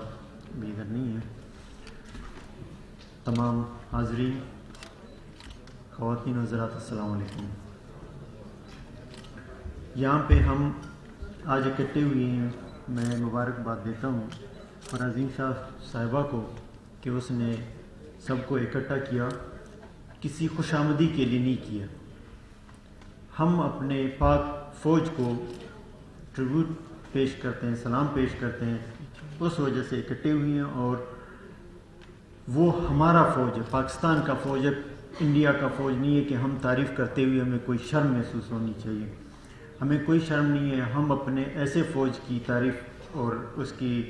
بھی ادھر نہیں ہیں. تمام حاضرین، خواتین و حضرات، السلام علیکم. یہاں پہ ہم آج اکٹھے ہوئے ہیں. میں مبارکباد دیتا ہوں فرازیم شاہ صاحبہ کو کہ اس نے سب کو اکٹھا کیا، کسی خوشامدی کے لیے نہیں کیا. ہم اپنے پاک فوج کو ٹریبیوٹ پیش کرتے ہیں، سلام پیش کرتے ہیں، اس وجہ سے اکٹھے ہوئے ہیں. اور وہ ہمارا فوج ہے، پاکستان کا فوج ہے، انڈیا کا فوج نہیں ہے کہ ہم تعریف کرتے ہوئے ہمیں کوئی شرم محسوس ہونی چاہیے. ہمیں کوئی شرم نہیں ہے. ہم اپنے ایسے فوج کی تعریف اور اس کی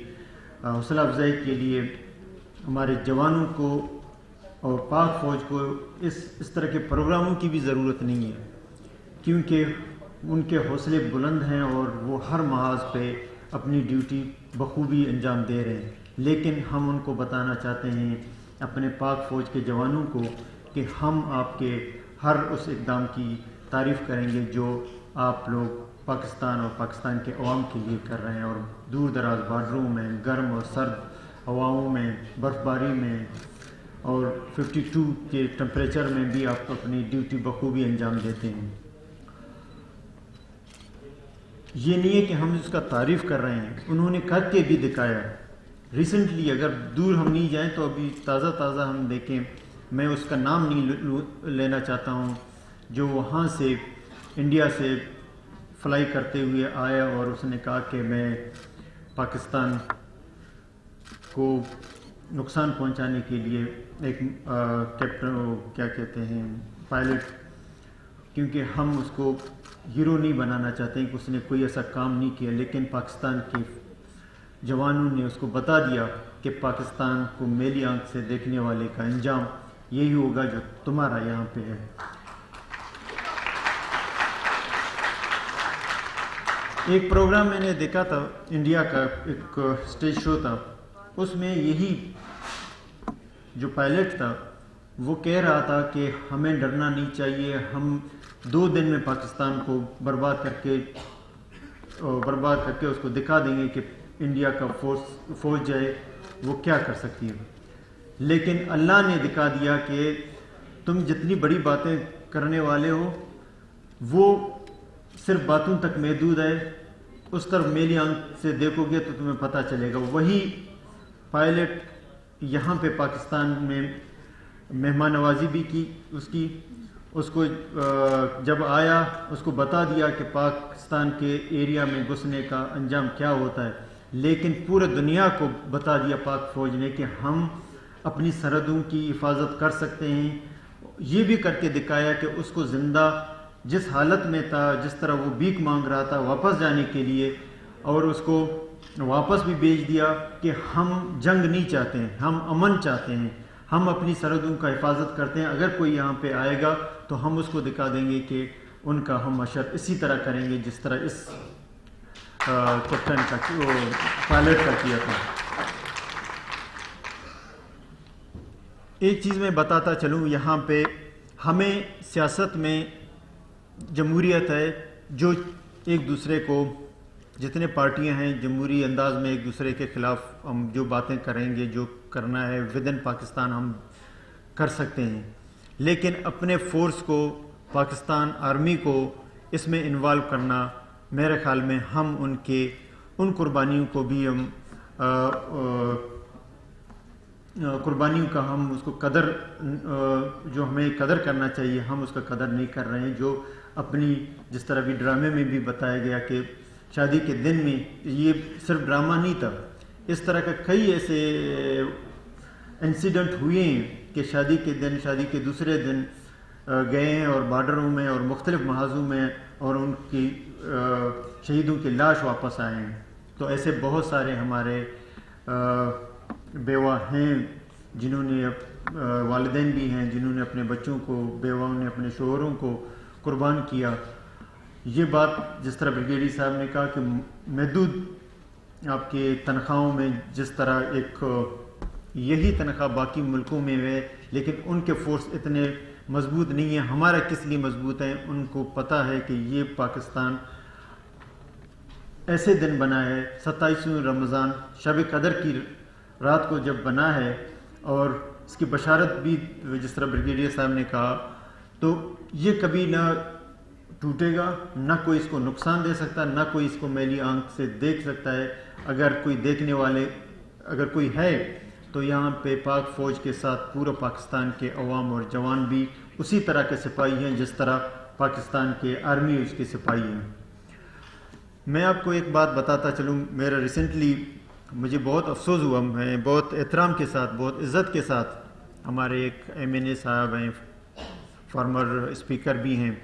حوصلہ افزائی کے لیے ہمارے جوانوں کو اور پاک فوج کو اس طرح کے پروگراموں کی بھی ضرورت نہیں ہے، کیونکہ ان کے حوصلے بلند ہیں اور وہ ہر محاذ پہ اپنی ڈیوٹی بخوبی انجام دے رہے ہیں. لیکن ہم ان کو بتانا چاہتے ہیں اپنے پاک فوج کے جوانوں کو کہ ہم آپ کے ہر اس اقدام کی تعریف کریں گے جو آپ لوگ پاکستان اور پاکستان کے عوام کے لیے کر رہے ہیں، اور دور دراز بارڈروں میں، گرم اور سرد ہواؤں میں، برف باری میں اور 52 کے ٹمپریچر میں بھی آپ اپنی ڈیوٹی بخوبی انجام دیتے ہیں. یہ نہیں ہے کہ ہم اس کا تعریف کر رہے ہیں، انہوں نے کر کے بھی دکھایا. ریسنٹلی اگر دور ہم نہیں جائیں تو ابھی تازہ ہم دیکھیں، میں اس کا نام نہیں لینا چاہتا ہوں، جو وہاں سے انڈیا سے فلائی کرتے ہوئے آیا اور اس نے کہا کہ میں پاکستان کو نقصان پہنچانے کے لیے ایک کیپٹن کیا کہتے ہیں پائلٹ، کیونکہ ہم اس کو ہیرو نہیں بنانا چاہتے ہیں کہ اس نے کوئی ایسا کام نہیں کیا، لیکن پاکستان کے جوانوں نے اس کو بتا دیا کہ پاکستان کو میلی آنکھ سے دیکھنے والے کا انجام یہی ہوگا جو تمہارا یہاں پہ ہے. ایک پروگرام میں نے دیکھا تھا، انڈیا کا ایک اسٹیج شو تھا، اس میں یہی جو پائلٹ تھا وہ کہہ رہا تھا کہ ہمیں ڈرنا نہیں چاہیے، ہم 2 دن میں پاکستان کو برباد کر کے اس کو دکھا دیں گے کہ انڈیا کا فوج جو ہے وہ کیا کر سکتی ہے. لیکن اللہ نے دکھا دیا کہ تم جتنی بڑی باتیں کرنے والے ہو وہ صرف باتوں تک محدود ہے، اس طرف میلی آنکھ سے دیکھو گے تو تمہیں پتہ چلے گا. وہی پائلٹ یہاں پہ پاکستان میں مہمان نوازی بھی کی اس کو جب آیا اس کو بتا دیا کہ پاکستان کے ایریا میں گھسنے کا انجام کیا ہوتا ہے، لیکن پورے دنیا کو بتا دیا پاک فوج نے کہ ہم اپنی سرحدوں کی حفاظت کر سکتے ہیں. یہ بھی کر کے دکھایا کہ اس کو زندہ جس حالت میں تھا، جس طرح وہ بھیک مانگ رہا تھا واپس جانے کے لیے، اور اس کو واپس بھی بھیج دیا کہ ہم جنگ نہیں چاہتے ہیں، ہم امن چاہتے ہیں، ہم اپنی سرحدوں کا حفاظت کرتے ہیں. اگر کوئی یہاں پہ آئے گا تو ہم اس کو دکھا دیں گے کہ ان کا ہم اشر اسی طرح کریں گے جس طرح اس کیپٹن کا پائلٹ کا کیا تھا. ایک چیز میں بتاتا چلوں، یہاں پہ ہمیں سیاست میں جمہوریت ہے، جو ایک دوسرے کو جتنے پارٹیاں ہیں جمہوری انداز میں ایک دوسرے کے خلاف ہم جو باتیں کریں گے، جو کرنا ہے ود ان پاکستان ہم کر سکتے ہیں. لیکن اپنے فورس کو، پاکستان آرمی کو اس میں انوالو کرنا، میرے خیال میں ہم ان قربانیوں کو بھی ہم قربانیوں کا ہم اس کو قدر جو ہمیں قدر کرنا چاہیے ہم اس کا قدر نہیں کر رہے ہیں. جو اپنی جس طرح بھی ڈرامے میں بھی بتایا گیا کہ شادی کے دن میں، یہ صرف ڈرامہ نہیں تھا، اس طرح کا کئی ایسے انسیڈنٹ ہوئے ہیں کہ شادی کے دن، شادی کے دوسرے دن گئے ہیں اور بارڈروں میں اور مختلف محاذوں میں اور ان کی شہیدوں کی لاش واپس آئے ہیں. تو ایسے بہت سارے ہمارے بیوہ ہیں جنہوں نے والدین بھی ہیں جنہوں نے اپنے بچوں کو، بیواؤں نے اپنے شوہروں کو قربان کیا. یہ بات جس طرح بریگیڈیئر صاحب نے کہا کہ محدود آپ کے تنخواہوں میں جس طرح ایک یہی تنخواہ باقی ملکوں میں ہے، لیکن ان کے فورس اتنے مضبوط نہیں ہیں. ہمارا کس لیے مضبوط ہے؟ ان کو پتہ ہے کہ یہ پاکستان ایسے دن بنا ہے، 27 رمضان شب قدر کی رات کو جب بنا ہے، اور اس کی بشارت بھی جس طرح بریگیڈیئر صاحب نے کہا، تو یہ کبھی نہ ٹوٹے گا، نہ کوئی اس کو نقصان دے سکتا، نہ کوئی اس کو میلی آنکھ سے دیکھ سکتا ہے. اگر کوئی دیکھنے والے اگر کوئی ہے تو یہاں پہ پاک فوج کے ساتھ پورا پاکستان کے عوام اور جوان بھی اسی طرح کے سپاہی ہیں جس طرح پاکستان کے آرمی اس کے سپاہی ہیں. میں آپ کو ایک بات بتاتا چلوں، میرا ریسنٹلی مجھے بہت افسوس ہوا، میں بہت احترام کے ساتھ، بہت عزت کے ساتھ، ہمارے ایک MNA صاحب ہیں، فارمر اسپیکر بھی ہیں،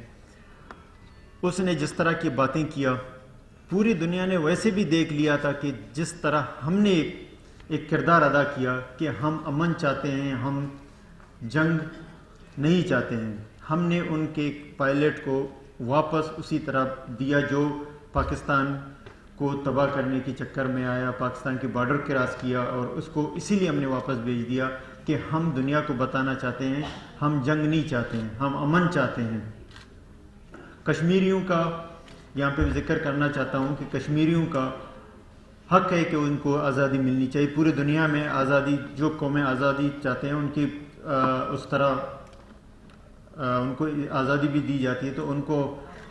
اس نے جس طرح کی باتیں کیا پوری دنیا نے ویسے بھی دیکھ لیا تھا کہ جس طرح ہم نے ایک کردار ادا کیا کہ ہم امن چاہتے ہیں، ہم جنگ نہیں چاہتے ہیں. ہم نے ان کے پائلٹ کو واپس اسی طرح دیا جو پاکستان کو تباہ کرنے کے چکر میں آیا، پاکستان کے بارڈر کراس کیا، اور اس کو اسی لیے ہم نے واپس بھیج دیا کہ ہم دنیا کو بتانا چاہتے ہیں ہم جنگ نہیں چاہتے ہیں، ہم امن چاہتے ہیں. کشمیریوں کا یہاں پہ ذکر کرنا چاہتا ہوں کہ کشمیریوں کا حق ہے کہ ان کو آزادی ملنی چاہیے. پورے دنیا میں آزادی، جو قومیں آزادی چاہتے ہیں ان کی اس طرح ان کو آزادی بھی دی جاتی ہے، تو ان کو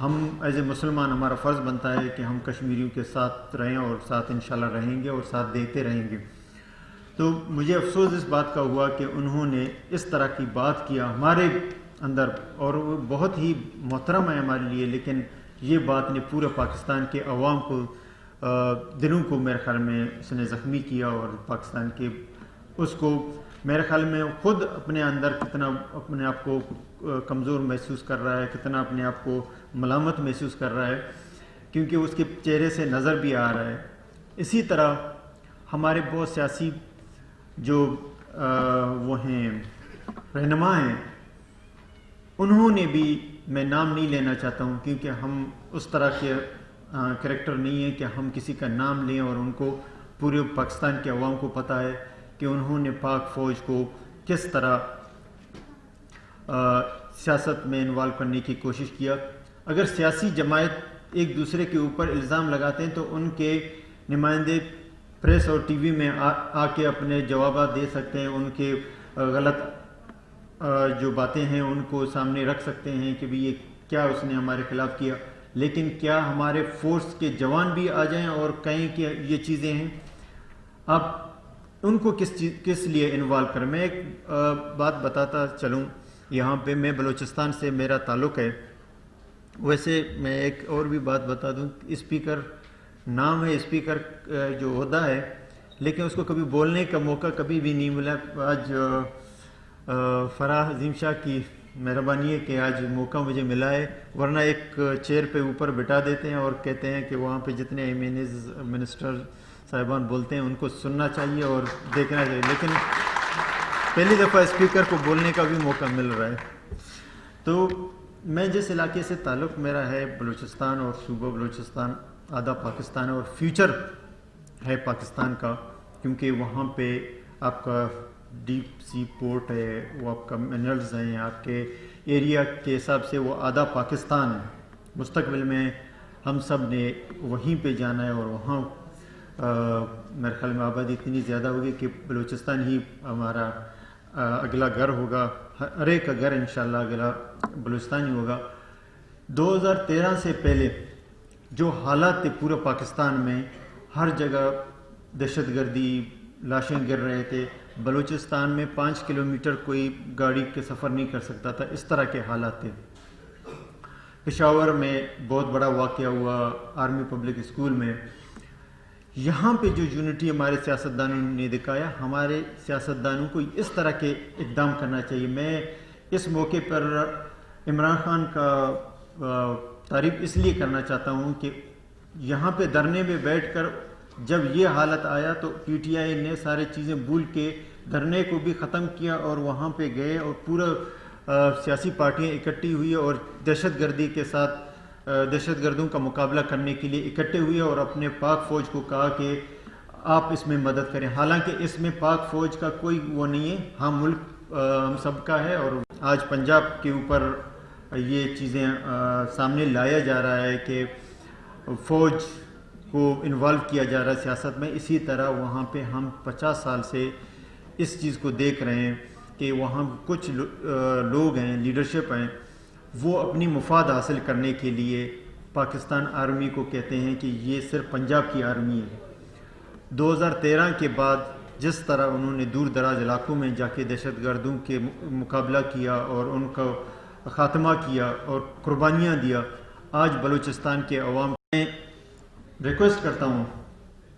ہم ایز اے مسلمان ہمارا فرض بنتا ہے کہ ہم کشمیریوں کے ساتھ رہیں اور ساتھ انشاءاللہ رہیں گے اور ساتھ دیتے رہیں گے. تو مجھے افسوس اس بات کا ہوا کہ انہوں نے اس طرح کی بات کیا ہمارے اندر، اور وہ بہت ہی محترم ہے ہمارے لیے، لیکن یہ بات نے پورے پاکستان کے عوام کو دلوں کو میرے خیال میں اس نے زخمی کیا، اور پاکستان کے اس کو میرے خیال میں خود اپنے اندر کتنا اپنے آپ کو کمزور محسوس کر رہا ہے، کتنا اپنے آپ کو ملامت محسوس کر رہا ہے، کیونکہ اس کے چہرے سے نظر بھی آ رہا ہے. اسی طرح ہمارے بہت سیاسی جو وہ ہیں رہنما ہیں، انہوں نے بھی، میں نام نہیں لینا چاہتا ہوں کیونکہ ہم اس طرح کے کریکٹر نہیں ہیں کہ ہم کسی کا نام لیں، اور ان کو پورے پاکستان کے عوام کو پتہ ہے کہ انہوں نے پاک فوج کو کس طرح سیاست میں انوالو کرنے کی کوشش کیا. اگر سیاسی جماعت ایک دوسرے کے اوپر الزام لگاتے ہیں تو ان کے نمائندے پریس اور ٹی وی میں آ کے اپنے جوابات دے سکتے ہیں، ان کے غلط جو باتیں ہیں ان کو سامنے رکھ سکتے ہیں کہ بھی یہ کیا اس نے ہمارے خلاف کیا. لیکن کیا ہمارے فورس کے جوان بھی آ جائیں اور کہیں کہ یہ چیزیں ہیں؟ اب ان کو کس لیے انوالو کریں؟ میں ایک بات بتاتا چلوں، یہاں پہ میں بلوچستان سے میرا تعلق ہے. ویسے میں ایک اور بھی بات بتا دوں، اسپیکر نام ہے، اسپیکر جو عہدہ ہے، لیکن اس کو کبھی بولنے کا موقع کبھی بھی نہیں ملا. آج فراح عظیم شاہ کی مہربانی ہے کہ آج موقع مجھے ملا ہے، ورنہ ایک چیئر پہ اوپر بٹھا دیتے ہیں اور کہتے ہیں کہ وہاں پہ جتنے MNAs منسٹر صاحبان بولتے ہیں ان کو سننا چاہیے اور دیکھنا چاہیے، لیکن پہلی دفعہ اسپیکر کو بولنے کا بھی موقع مل رہا ہے. تو میں جس علاقے سے تعلق میرا ہے بلوچستان، اور صوبہ بلوچستان آدھا پاکستان ہے اور فیوچر ہے پاکستان کا، کیونکہ وہاں پہ آپ کا ڈیپ سی پورٹ ہے، وہ آپ کا منرلز ہیں، آپ کے ایریا کے حساب سے وہ آدھا پاکستان ہے. مستقبل میں ہم سب نے وہیں پہ جانا ہے، اور وہاں میرے خیال میں آبادی اتنی زیادہ ہوگی کہ بلوچستان ہی ہمارا اگلا گھر ہوگا، ہر ایک کا گھر انشاءاللہ اگلا بلوچستان ہی ہوگا. 2013 سے پہلے جو حالات تھے پورے پاکستان میں، ہر جگہ دہشت گردی، لاشیں گر رہے تھے. بلوچستان میں 5 کلومیٹر کوئی گاڑی کے سفر نہیں کر سکتا تھا، اس طرح کے حالات تھے. پشاور میں بہت بڑا واقعہ ہوا آرمی پبلک اسکول میں. یہاں پہ جو یونٹی ہمارے سیاستدانوں نے دکھایا، ہمارے سیاستدانوں کو اس طرح کے اقدام کرنا چاہیے. میں اس موقع پر عمران خان کا تعریف اس لیے کرنا چاہتا ہوں کہ یہاں پہ دھرنے میں بیٹھ کر جب یہ حالت آیا تو PTI نے سارے چیزیں بھول کے دھرنے کو بھی ختم کیا اور وہاں پہ گئے اور پورا سیاسی پارٹیاں اکٹھی ہوئی اور دہشت گردی کے ساتھ دہشت گردوں کا مقابلہ کرنے کے لیے اکٹھے ہوئے اور اپنے پاک فوج کو کہا کہ آپ اس میں مدد کریں. حالانکہ اس میں پاک فوج کا کوئی وہ نہیں ہے، ہاں ملک ہم سب کا ہے. اور آج پنجاب کے اوپر یہ چیزیں سامنے لایا جا رہا ہے کہ فوج کو انوالو کیا جا رہا ہے سیاست میں. اسی طرح وہاں پہ ہم 50 سال سے اس چیز کو دیکھ رہے ہیں کہ وہاں کچھ لوگ ہیں، لیڈرشپ ہیں، وہ اپنی مفاد حاصل کرنے کے لیے پاکستان آرمی کو کہتے ہیں کہ یہ صرف پنجاب کی آرمی ہے. 2013 کے بعد جس طرح انہوں نے دور دراز علاقوں میں جا کے دہشت گردوں کے مقابلہ کیا اور ان کا خاتمہ کیا اور قربانیاں دیا، آج بلوچستان کے عوام میں ریکویسٹ کرتا ہوں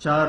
4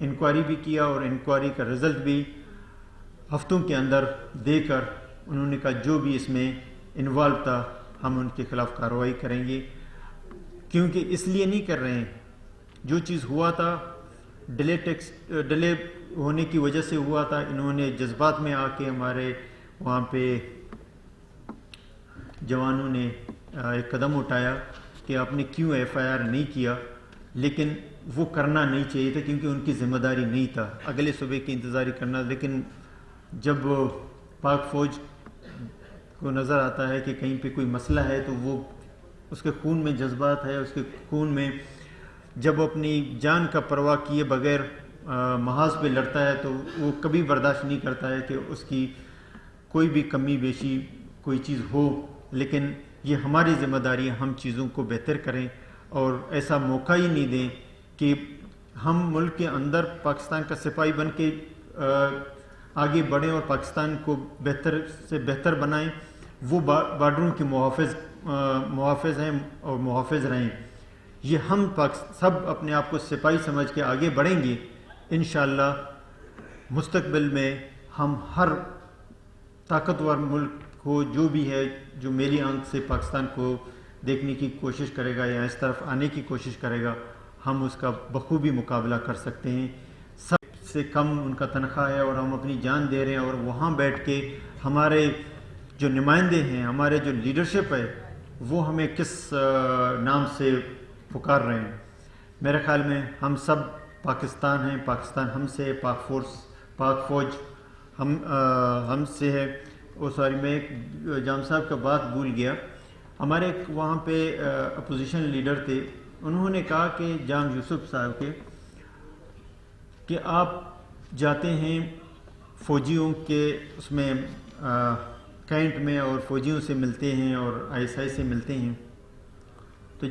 انکوائری بھی کیا اور انکوائری کا رزلٹ بھی ہفتوں کے اندر دے کر انہوں نے کہا جو بھی اس میں انوالو تھا ہم ان کے خلاف کارروائی کریں گے، کیونکہ اس لیے نہیں کر رہے ہیں، جو چیز ہوا تھا ڈیلے ہونے کی وجہ سے ہوا تھا، انہوں نے جذبات میں آ کے ہمارے وہاں پہ جوانوں نے ایک قدم اٹھایا کہ آپ نے کیوں ایف آئی آر نہیں کیا، لیکن وہ کرنا نہیں چاہیے تھا کیونکہ ان کی ذمہ داری نہیں تھا اگلے صبح کی انتظاری کرنا، لیکن جب پاک فوج کو نظر آتا ہے کہ کہیں پہ کوئی مسئلہ ہے تو وہ اس کے خون میں جذبات ہے، اس کے خون میں جب اپنی جان کا پرواہ کیے بغیر محاذ پہ لڑتا ہے تو وہ کبھی برداشت نہیں کرتا ہے کہ اس کی کوئی بھی کمی بیشی کوئی چیز ہو، لیکن یہ ہماری ذمہ داری ہے ہم چیزوں کو بہتر کریں اور ایسا موقع ہی نہیں دیں کہ ہم ملک کے اندر پاکستان کا سپاہی بن کے آگے بڑھیں اور پاکستان کو بہتر سے بہتر بنائیں، وہ بارڈروں کے محافظ ہیں اور محافظ رہیں۔ یہ ہم سب اپنے آپ کو سپاہی سمجھ کے آگے بڑھیں گے، انشاءاللہ مستقبل میں ہم ہر طاقتور ملک کو جو بھی ہے جو میری آنکھ سے پاکستان کو دیکھنے کی کوشش کرے گا یا اس طرف آنے کی کوشش کرے گا، ہم اس کا بخوبی مقابلہ کر سکتے ہیں۔ سب سے کم ان کا تنخواہ ہے اور ہم اپنی جان دے رہے ہیں، اور وہاں بیٹھ کے ہمارے جو نمائندے ہیں، ہمارے جو لیڈرشپ ہے، وہ ہمیں کس نام سے پکار رہے ہیں۔ میرے خیال میں ہم سب پاکستان ہیں، پاکستان ہم سے ہے، پاک فوج ہم سے ہے۔ سوری، میں ایک جام صاحب کا بات بھول گیا، ہمارے ایک وہاں پہ اپوزیشن لیڈر تھے، انہوں نے کہا کہ جام یوسف صاحب کہ آپ جاتے ہیں فوجیوں کے اس میں کینٹ میں اور فوجیوں سے ملتے ہیں اور آئی ایس آئی سے ملتے ہیں، تو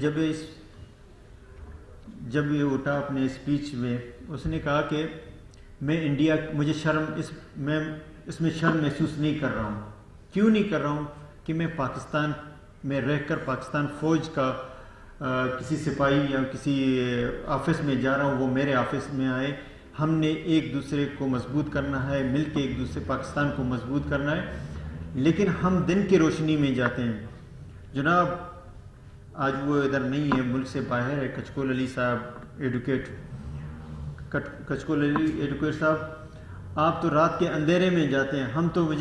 جب یہ اٹھا اپنے اسپیچ میں، اس نے کہا کہ میں مجھے میں اس میں شرم محسوس نہیں کر رہا ہوں۔ کیوں نہیں کر رہا ہوں؟ کہ میں پاکستان میں رہ کر پاکستان فوج کا کسی سپاہی یا کسی آفس میں جا رہا ہوں، وہ میرے آفس میں آئے، ہم نے ایک دوسرے کو مضبوط کرنا ہے، مل کے ایک دوسرے پاکستان کو مضبوط کرنا ہے، لیکن ہم دن کی روشنی میں جاتے ہیں۔ جناب آج وہ ادھر نہیں ہے، ملک سے باہر ہے، کچکول علی صاحب ایڈوکیٹ صاحب، آپ تو رات کے اندھیرے میں جاتے ہیں، ہم تو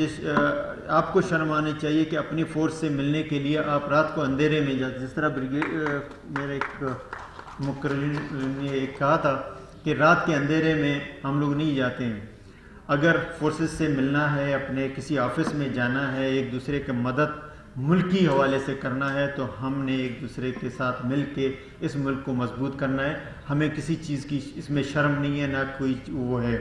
آپ کو شرم آنی چاہیے کہ اپنی فورس سے ملنے کے لیے آپ رات کو اندھیرے میں جاتے ہیں۔ جس طرح میرے ایک مقرر نے کہا تھا کہ رات کے اندھیرے میں ہم لوگ نہیں جاتے ہیں، اگر فورسز سے ملنا ہے، اپنے کسی آفس میں جانا ہے، ایک دوسرے کی مدد ملکی حوالے سے کرنا ہے، تو ہم نے ایک دوسرے کے ساتھ مل کے اس ملک کو مضبوط کرنا ہے۔ ہمیں کسی چیز کی اس میں شرم نہیں ہے، نہ کوئی وہ ہے،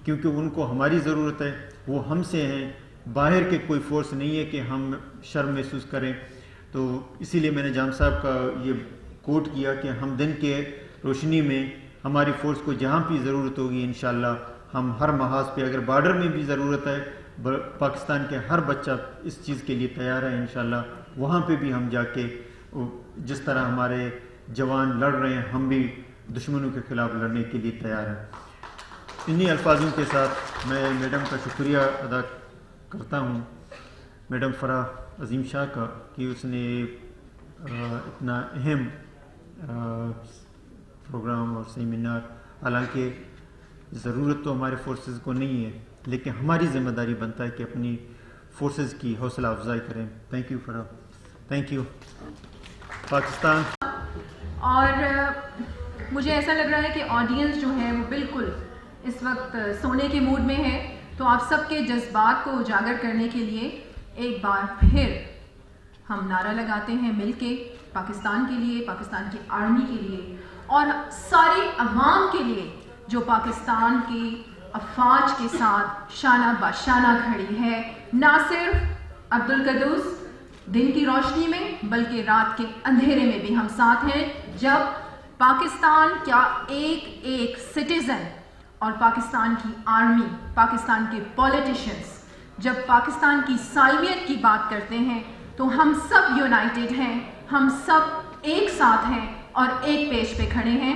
کیونکہ ان کو ہماری ضرورت ہے، وہ ہم سے ہیں، باہر کے کوئی فورس نہیں ہے کہ ہم شرم محسوس کریں۔ تو اسی لیے میں نے جام صاحب کا یہ کوٹ کیا کہ ہم دن کے روشنی میں ہماری فورس کو جہاں بھی ضرورت ہوگی انشاءاللہ ہم ہر محاذ پہ، اگر بارڈر میں بھی ضرورت ہے، پاکستان کے ہر بچہ اس چیز کے لیے تیار ہے انشاءاللہ، وہاں پہ بھی ہم جا کے جس طرح ہمارے جوان لڑ رہے ہیں ہم بھی دشمنوں کے خلاف لڑنے کے لیے تیار ہیں۔ انہی الفاظوں کے ساتھ میں میڈم کا شکریہ ادا کرتا ہوں، میڈم فرح عظیم شاہ کا، کہ اس نے اتنا اہم پروگرام اور سیمینار، حالانکہ ضرورت تو ہمارے فورسز کو نہیں ہے، لیکن ہماری ذمہ داری بنتا ہے کہ اپنی فورسز کی حوصلہ افزائی کریں۔ Thank you Farah, thank you Pakistan. اور مجھے ایسا لگ رہا ہے کہ آڈینس جو ہے وہ بالکل اس وقت سونے کے موڈ میں ہے، تو آپ سب کے جذبات کو اجاگر کرنے کے لیے ایک بار پھر ہم نعرہ لگاتے ہیں مل کے، پاکستان کے لیے، پاکستان کی آرمی کے لیے اور ساری عوام کے لیے جو پاکستان کی افواج کے ساتھ شانہ باشانہ کھڑی ہے، نہ صرف عبدالقدوس دن کی روشنی میں بلکہ رات کے اندھیرے میں بھی ہم ساتھ ہیں، جب پاکستان کا ایک سٹیزن اور پاکستان کی آرمی، پاکستان کے پولیٹیشنز جب پاکستان کی سالمیت کی بات کرتے ہیں تو ہم سب یونائٹڈ ہیں، ہم سب ایک ساتھ ہیں اور ایک پیش پہ کھڑے ہیں۔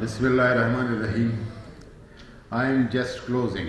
Bismillahirrahmanirrahim. I am just closing.